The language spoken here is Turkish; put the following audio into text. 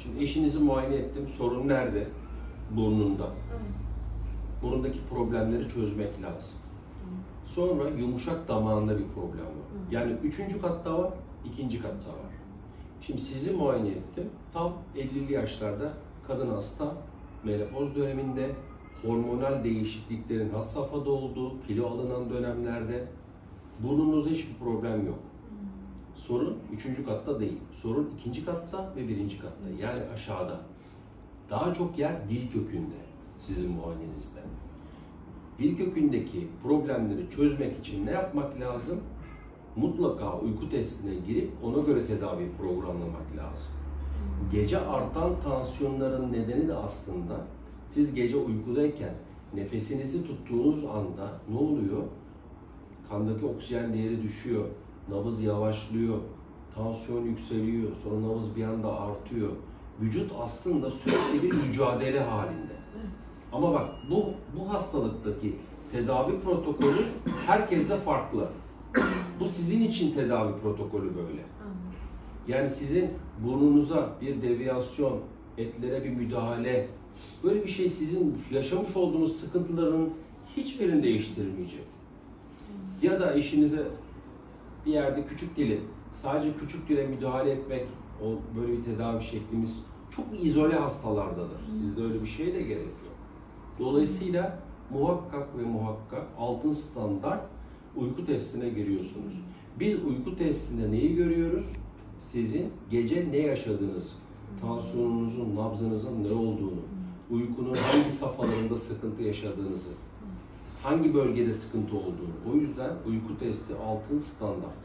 Şimdi eşinizi muayene ettim. Sorun nerede? Burnunda. Burundaki problemleri çözmek lazım. Sonra yumuşak damağında bir problem var. Yani 3. katta var, 2. katta var. Şimdi sizi muayene ettim. Tam 50'li yaşlarda kadın hasta, menopoz döneminde, hormonal değişikliklerin had safhada olduğu, kilo alınan dönemlerde burnunuzda hiçbir problem yok. Sorun 3. katta değil. Sorun 2. katta ve 1. katta. Yani aşağıda. Daha çok yer dil kökünde sizin muayenenizde. Dil kökündeki problemleri çözmek için ne yapmak lazım? Mutlaka uyku testine girip ona göre tedavi programlamak lazım. Gece artan tansiyonların nedeni de aslında siz gece uykudayken nefesinizi tuttuğunuz anda ne oluyor? Kandaki oksijen değeri düşüyor, nabız yavaşlıyor, tansiyon yükseliyor, sonra nabız bir anda artıyor. Vücut aslında sürekli bir mücadele halinde. Ama bak bu hastalıktaki tedavi protokolü herkeste farklı. Bu sizin için tedavi protokolü böyle. Yani sizin burnunuza bir deviyasyon, etlere bir müdahale, böyle bir şey sizin yaşamış olduğunuz sıkıntıların hiçbirini değiştirmeyecek. Ya da eşinize bir yerde küçük dili, sadece küçük dile müdahale etmek, o böyle bir tedavi şeklimiz çok izole hastalardadır. Sizde öyle bir şeye de gerek yok. Dolayısıyla muhakkak ve muhakkak altın standart uyku testine giriyorsunuz. Biz uyku testinde neyi görüyoruz? Sizin gece ne yaşadığınız, tansiyonunuzun, nabzınızın ne olduğunu, uykunun hangi safhalarında sıkıntı yaşadığınızı, hangi bölgede sıkıntı olduğunu. O yüzden uyku testi altın standart.